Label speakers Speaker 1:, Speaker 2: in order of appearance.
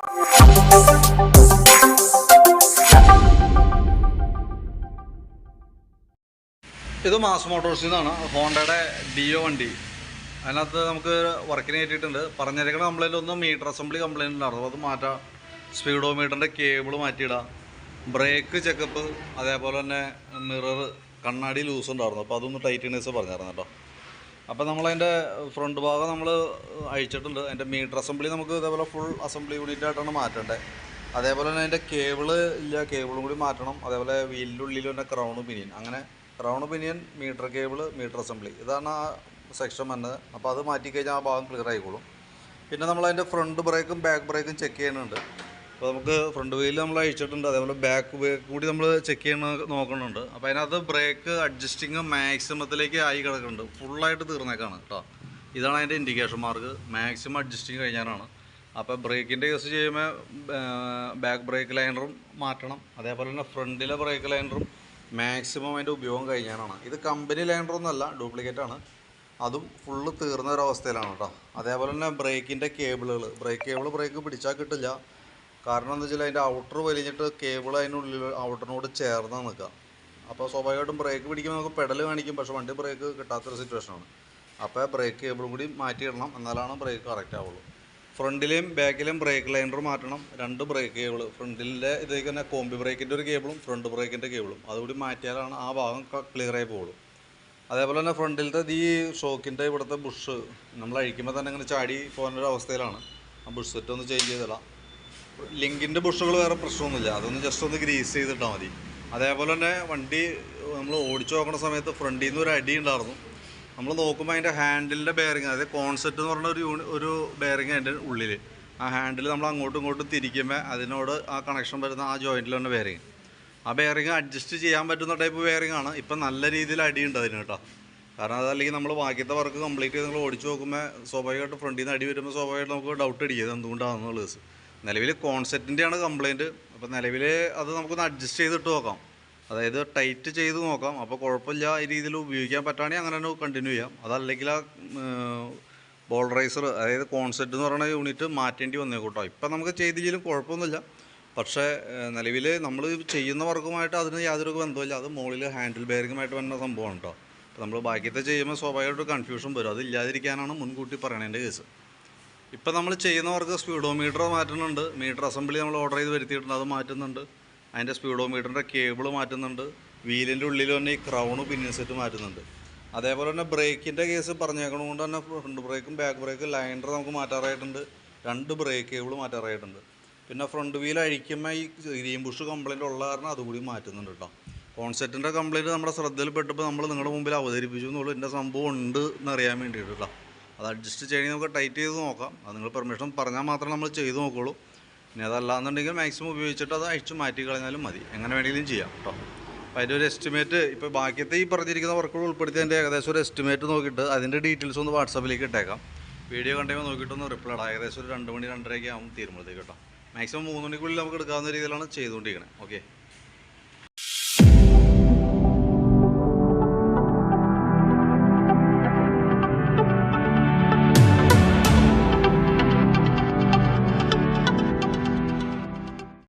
Speaker 1: ഇത് മാസ് മോട്ടോഴ്സിൽ നിന്നാണ് ഹോണ്ടയുടെ ഡിയോ വണ്ടി. അതിനകത്ത് നമുക്ക് വർക്കിന് കയറ്റിയിട്ടുണ്ട്. പറഞ്ഞിരിക്കുന്ന കംപ്ലയിൻ്റ് ഒന്ന് മീറ്റർ അസംബ്ലി കംപ്ലയിൻ്റ് ഉണ്ടായിരുന്നു, അത് മാറ്റാം. സ്പീഡോമീറ്ററിൻ്റെ കേബിൾ മാറ്റിയിടാം. ബ്രേക്ക് ചെക്കപ്പ്, അതേപോലെ തന്നെ മിറർ കണ്ണാടി ലൂസ് ഉണ്ടായിരുന്നു, അപ്പോൾ അതൊന്ന് ടൈറ്റ്നെസ് പറഞ്ഞായിരുന്നു കേട്ടോ. അപ്പോൾ നമ്മളതിൻ്റെ ഫ്രണ്ട് ഭാഗം നമ്മൾ അഴിച്ചിട്ടുണ്ട്. അതിൻ്റെ മീറ്റർ അസംബ്ലി നമുക്ക് ഇതേപോലെ ഫുൾ അസംബ്ലി യൂണിറ്റ് ആയിട്ടാണ് മാറ്റേണ്ടത്. അതേപോലെ തന്നെ അതിൻ്റെ കേബിള് ഇല്ല, കേബിളും കൂടി മാറ്റണം. അതേപോലെ വീലിൻ്റെ ഉള്ളിൽ തന്നെ ക്രൗൺ പിനിയൻ, അങ്ങനെ crown pinion, meter cable, meter assembly, ഇതാണ് ആ സെക്ഷൻ വന്നത്. അപ്പോൾ അത് മാറ്റിക്കഴിഞ്ഞാൽ ആ ഭാഗം ക്ലിയർ ആയിക്കോളും. പിന്നെ നമ്മളതിൻ്റെ ഫ്രണ്ട് ബ്രേക്കും ബാക്ക് ബ്രേക്കും ചെക്ക് ചെയ്യുന്നുണ്ട്. അപ്പോൾ നമുക്ക് ഫ്രണ്ട് വീലിൽ നമ്മൾ അഴിച്ചിട്ടുണ്ട്, അതേപോലെ ബാക്ക് ബ്രേക്ക് കൂടി നമ്മൾ ചെക്ക് ചെയ്യണ നോക്കുന്നുണ്ട്. അപ്പോൾ അതിനകത്ത് ബ്രേക്ക് അഡ്ജസ്റ്റിങ് മാക്സിമത്തിലേക്ക് ആയി കിടക്കുന്നുണ്ട്, ഫുള്ളായിട്ട് തീർന്നേക്കാണ് കേട്ടോ. ഇതാണ് അതിൻ്റെ ഇൻഡിക്കേഷൻ മാർക്ക്, മാക്സിമം അഡ്ജസ്റ്റിങ് കഴിഞ്ഞാലാണ്. അപ്പോൾ ബ്രേക്കിൻ്റെ കേസ് ചെയ്യുമ്പോൾ ബാക്ക് ബ്രേക്ക് ലൈനറും മാറ്റണം. അതേപോലെ തന്നെ ഫ്രണ്ടിലെ ബ്രേക്ക് ലൈനറും മാക്സിമം അതിൻ്റെ ഉപയോഗം കഴിഞ്ഞാലാണ്. ഇത് കമ്പനി ലൈനറൊന്നുമല്ല, ഡ്യൂപ്ലിക്കേറ്റാണ്. അതും ഫുള്ള് തീർന്ന ഒരവസ്ഥയിലാണ് കേട്ടോ. അതേപോലെ തന്നെ ബ്രേക്കിൻ്റെ കേബിളുകൾ, ബ്രേക്ക് പിടിച്ചാൽ കിട്ടില്ല. കാരണം എന്താ വെച്ചാൽ അതിൻ്റെ ഔട്ടർ വലിഞ്ഞിട്ട് കേബിൾ അതിനുള്ളിൽ ഔട്ടറിനോട് ചേർന്ന് നിൽക്കുക. അപ്പോൾ സ്വാഭാവികമായിട്ടും ബ്രേക്ക് പിടിക്കുമ്പോൾ നമുക്ക് പെഡൽ കാണിക്കും, പക്ഷേ വണ്ടി ബ്രേക്ക് കിട്ടാത്തൊരു സിറ്റുവേഷനാണ്. അപ്പോൾ ബ്രേക്ക് കേബിളും കൂടി മാറ്റിയിടണം, എന്നാലാണ് ബ്രേക്ക് കറക്റ്റ് ആവുള്ളൂ. ഫ്രണ്ടിലെയും ബാക്കിലെയും ബ്രേക്ക് ലൈനർ മാറ്റണം. 2 ബ്രേക്ക് കേബിൾ, ഫ്രണ്ടിലെ ഇതേക്ക് തന്നെ കോമ്പി ബ്രേക്കിൻ്റെ ഒരു കേബിളും ഫ്രണ്ട് ബ്രേക്കിൻ്റെ കേബിളും അതുകൂടി മാറ്റിയാലാണ് ആ ഭാഗം ക്ലിയറായി പോകുള്ളൂ. അതേപോലെ തന്നെ ഫ്രണ്ടിലത്തെ ഈ ഷോക്കിൻ്റെ ഇവിടുത്തെ ബുഷ് നമ്മൾ അഴിക്കുമ്പോൾ തന്നെ ഇങ്ങനെ ചാടി പോകുന്നൊരു അവസ്ഥയിലാണ്. ആ ബുഷ് സെറ്റ് ഒന്ന് ചേഞ്ച് ചെയ്തിടാം. ലിങ്കിൻ്റെ ബുഷുകൾ വേറെ പ്രശ്നമൊന്നുമില്ല, അതൊന്ന് ജസ്റ്റ് ഒന്ന് ഗ്രീസ് ചെയ്തിട്ടാൽ മതി. അതേപോലെ തന്നെ വണ്ടി നമ്മൾ ഓടിച്ചു നോക്കുന്ന സമയത്ത് ഫ്രണ്ടിൽ നിന്ന് ഒരു അടി ഉണ്ടായിരുന്നു. നമ്മൾ നോക്കുമ്പോൾ അതിൻ്റെ ഹാൻഡിലിൻ്റെ ബെയറിങ്, അതായത് കോൺസെപ്റ്റ് എന്ന് പറഞ്ഞ ഒരു ബെയറിങ് അതിൻ്റെ ഉള്ളിൽ, ആ ഹാൻഡിൽ നമ്മൾ അങ്ങോട്ടും ഇങ്ങോട്ടും തിരിക്കുമ്പോൾ അതിനോട് ആ കണക്ഷൻ വരുന്ന ആ ജോയിൻറ്റിൽ തന്നെ ബെയറിങ്, ആ ബെയറിങ് അഡ്ജസ്റ്റ് ചെയ്യാൻ പറ്റുന്ന ടൈപ്പ് ബെയറിങ് ആണ്. ഇപ്പം നല്ല രീതിയിൽ അടിയുണ്ട് അതിന് കേട്ടോ. കാരണം അതല്ലെങ്കിൽ നമ്മൾ ബാക്കിയത്തെ വർക്ക് കംപ്ലീറ്റ് ചെയ്ത് നമ്മൾ ഓടിച്ചു നോക്കുമ്പോൾ സ്വാഭാവികമായിട്ട് ഫ്രണ്ടിൽ നിന്ന് അടി വരുമ്പോൾ സ്വാഭാവികമായിട്ട് നമുക്ക് ഡൗട്ട് അടിക്കുക എന്തുകൊണ്ടാണെന്നുള്ളത്. നിലവിൽ കോൺസെപ്റ്റിൻ്റെയാണ് കംപ്ലയിൻറ്റ്. അപ്പോൾ നിലവിൽ അത് നമുക്കൊന്ന് അഡ്ജസ്റ്റ് ചെയ്തിട്ട് നോക്കാം, അതായത് ടൈറ്റ് ചെയ്ത് നോക്കാം. അപ്പോൾ കുഴപ്പമില്ല, ഈ രീതിയിൽ ഉപയോഗിക്കാൻ പറ്റുകയാണെങ്കിൽ അങ്ങനെ തന്നെ കണ്ടിന്യൂ ചെയ്യാം. അതല്ലെങ്കിൽ ആ ബോൾ റൈസർ, അതായത് കോൺസെപ്റ്റ് എന്ന് പറയുന്ന യൂണിറ്റ് മാറ്റേണ്ടി വന്നേക്കൂട്ടോ. ഇപ്പം നമുക്ക് ചെയ്തില്ലെങ്കിലും കുഴപ്പമൊന്നുമില്ല. പക്ഷേ നിലവിൽ നമ്മൾ ചെയ്യുന്ന വർക്കുമായിട്ട് അതിന് യാതൊരു ബന്ധമില്ല. അത് മുകളിൽ ഹാൻഡിൽ ബെയറിങ്ങുമായിട്ട് വരുന്ന സംഭവമാണ് കേട്ടോ. അപ്പോൾ നമ്മൾ ബാക്കിയത്തെ ചെയ്യുമ്പോൾ സ്വാഭാവികമായിട്ട് കൺഫ്യൂഷൻ വരും. അത് ഇല്ലാതിരിക്കാനാണ് മുൻകൂട്ടി പറയണതിൻ്റെ കേസ്. ഇപ്പം നമ്മൾ ചെയ്യുന്നവർക്ക് സ്പീഡോമീറ്റർ മാറ്റുന്നുണ്ട്, മീറ്റർ അസംബ്ലി നമ്മൾ ഓർഡർ ചെയ്ത് വരുത്തിയിട്ടുണ്ട്, അത് മാറ്റുന്നുണ്ട്. അതിൻ്റെ സ്പീഡോമീറ്ററിൻ്റെ കേബിൾ മാറ്റുന്നുണ്ട്. വീലിൻ്റെ ഉള്ളിൽ തന്നെ ഈ ക്രൗണ് പിന്നിയൻ സെറ്റ് മാറ്റുന്നുണ്ട്. അതേപോലെ തന്നെ ബ്രേക്കിൻ്റെ കേസ് പറഞ്ഞേക്കണതുകൊണ്ട് തന്നെ ഫ്രണ്ട് ബ്രേക്കും ബാക്ക് ബ്രേക്കും ലൈനർ നമുക്ക് മാറ്റാറായിട്ടുണ്ട്. 2 ബ്രേക്ക് കേബിൾ മാറ്റാറായിട്ടുണ്ട്. പിന്നെ ഫ്രണ്ട് വീൽ അഴിക്കുമ്പോൾ ഈ ഗ്രീൻ ബുഷ് കംപ്ലയിൻ്റ് ഉള്ള കാരണം അതുകൂടി മാറ്റുന്നുണ്ട് കേട്ടോ. കോൺസെപ്റ്റിൻ്റെ കംപ്ലയിൻറ്റ് നമ്മുടെ ശ്രദ്ധയിൽപ്പെട്ടപ്പോൾ നമ്മൾ നിങ്ങളുടെ മുമ്പിൽ അവതരിപ്പിച്ചു എന്നുള്ളൂ. എൻ്റെ സംഭവം ഉണ്ട് എന്നറിയാൻ വേണ്ടിയിട്ട് കേട്ടോ. അത് അഡ്ജസ്റ്റ് ചെയ്യണമെങ്കിൽ നമുക്ക് ടൈറ്റ് ചെയ്ത് നോക്കാം. അത് നിങ്ങൾ പെർമിഷൻ പറഞ്ഞാൽ മാത്രമേ നമ്മൾ ചെയ്ത് നോക്കുകയുള്ളൂ. ഇനി അതല്ലാന്നുണ്ടെങ്കിൽ മാക്സിമം ഉപയോഗിച്ചിട്ട് അത് അഴിച്ച് മാറ്റി കളഞ്ഞാലും മതി, എങ്ങനെ വേണമെങ്കിലും ചെയ്യാം കേട്ടോ. അപ്പോൾ അതിൻ്റെ ഒരു എസ്റ്റിമേറ്റ്, ഇപ്പോൾ ബാക്കിയത്തെ ഈ പറഞ്ഞിരിക്കുന്ന വർക്കുകൾ ഉൾപ്പെടുത്തി അതിൻ്റെ ഏകദേശം ഒരു എസ്റ്റിമേറ്റ് നോക്കിയിട്ട് അതിൻ്റെ ഡീറ്റെയിൽസ് ഒന്ന് വാട്സാപ്പിലേക്ക് ഇട്ടേക്കാം. വീഡിയോ കണ്ടുമ്പോൾ നോക്കിയിട്ടൊന്ന് റിപ്ലൈ ഇടാം. ഏകദേശം ഒരു 2 മണി 2:30 ആകും തീരുമ്പോഴത്തേക്ക് കേട്ടോ. മാക്സിമം 3 മണിക്കുള്ളിൽ നമുക്ക് എടുക്കാവുന്ന രീതിയിലാണ് ചെയ്തുകൊണ്ടിരിക്കുന്നത്. ഓക്കെ.